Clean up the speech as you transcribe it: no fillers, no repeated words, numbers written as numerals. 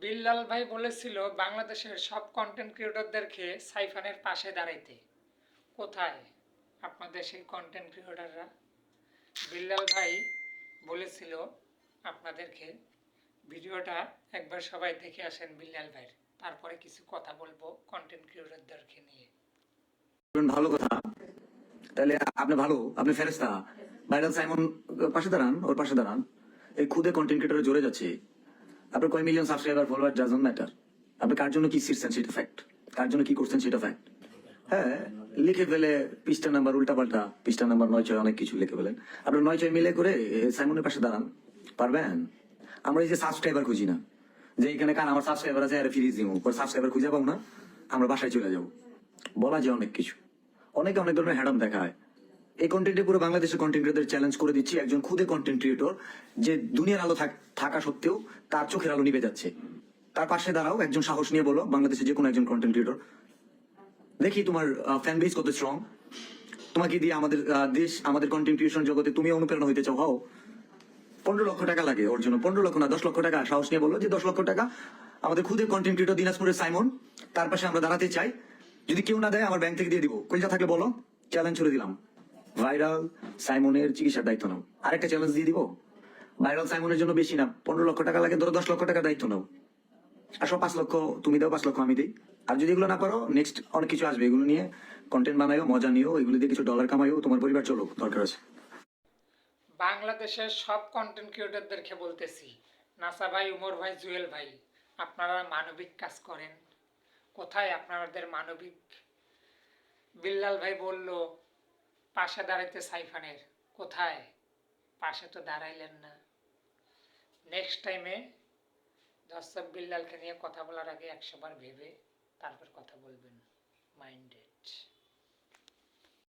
বিল্লাল ভাই বলেছিল বাংলাদেশের সব কন্টেন্ট ক্রিয়েটরদেরকে সাইফানের পাশে দাঁড়াইতে। কোথায় আপনাদের সেই কন্টেন্ট ক্রিয়েটররা? বিল্লাল ভাই বলেছিল আপনাদেরকে। ভিডিওটা একবার সবাই দেখে আসেন বিল্লাল ভাইয়ের, তারপরে কিছু কথা বলবো কন্টেন্ট ক্রিয়েটরদেরকে নিয়ে। ভালো কথা। তাহলে আপনি ভালো, আপনি ফেরেস্তা। ভাইরাল সাইমন পাশে দাঁড়ান, ওর পাশে দাঁড়ান। এই খুদে কন্টেন্ট ক্রিয়েটরে জোরে যাচ্ছে। আপনার কয় million subscriber follower doesn't matter. আপনি কার জন্য কি শিখছেন সেটা ফ্যাক্ট, কার জন্য কি করছেন সেটা ফ্যাক্ট। হ্যাঁ, লিখে ফেলে পৃষ্ঠা নাম্বার উল্টাপাল্টা, পৃষ্ঠা নাম্বার 9-6 অনেক কিছু লিখে ফেলেন। আপনার 9-6 মিলে করে সাইমনের পাশে দাঁড়ান, পারবেন? আমরা এই যে সাবস্ক্রাইবার খুঁজি না, যে এখানে কার আমার সাবস্ক্রাইবার আছে আরে ফিরিয়ে দিব, পর সাবস্ক্রাইবার খুঁজে পাবো না, আমরা বাসায় চলে যাবো। বলা যায় অনেক কিছু, অনেকে অনেক ধরনের হ্যাডম দেখায়। এই কন্টেন্টে পুরো বাংলাদেশের কন্টেন্ট ক্রিয়েটরদের চ্যালেঞ্জ করে দিচ্ছি। একজন খুদে কন্টেন্ট ক্রিয়েটর যে দুনিয়ার আলো থাকা সত্ত্বেও তার চোখের আলো নিভে যাচ্ছে, তার পাশে দাঁড়াও, একজন সাহস নিয়ে বলো বাংলাদেশে যে কোনো একজন কন্টেন্ট ক্রিয়েটর, দেখি তোমার ফ্যান বেস কত স্ট্রং। তোমাকে দিয়ে আমাদের দেশ, আমাদের কন্টেন্ট ক্রিয়েশন জগতে তুমি অনুপ্রেরণা হইতে চাও, হও। 15 লক্ষ টাকা লাগে ওর জন্য, 15 লক্ষ না 10 লক্ষ টাকা। সাহস নিয়ে বললো যে 10 লক্ষ টাকা আমাদের খুদে কন্টেন্ট ক্রিয়েটর দিনাজপুরের সাইমন, তার পাশে আমরা দাঁড়াতে চাই। যদি কেউ না দেয় আমার ব্যাংক থেকে দিয়ে দিব। কইজা থাকলে বলো, চ্যালেঞ্জ করে দিলাম। ভাইরাল সাইমনের চিকিৎসার দায়িত্ব নাও। আরেকটা চ্যালেঞ্জ দিয়ে দিব, ভাইরাল সাইমনের জন্য বেশি না 15 লক্ষ টাকা লাগে, ধরো 10 লক্ষ টাকার দায়িত্ব নাও। আসো 5 লক্ষ তুমি দাও, 5 লক্ষ আমি দিই। আর যদি এগুলো না পারো, নেক্সট অনেক কিছু আসবে, এগুলো নিয়ে কন্টেন্ট বানায়ও, মজা নিও, এগুলো দিয়ে কিছু ডলার কামাইও, তোমার পরিবার চলো, দরকার আছে। বাংলাদেশের সব কন্টেন্ট ক্রিয়েটরদেরকে বলতেছি, নাসা ভাই, উমর ভাই, জুয়েল ভাই, আপনারা মানবিক কাজ করেন। কোথায় আপনাদের মানবিক? বিল্লাল ভাই বলল পাশে দাঁড়াইতে সাইফানের, কোথায়? পাশে তো দাঁড়াইলেন না। নেক্সট টাইমে দর্শক বিল্লালকে নিয়ে কথা বলার আগে 100 বার ভেবে তারপর কথা বলবেন। মাইন্ডেড।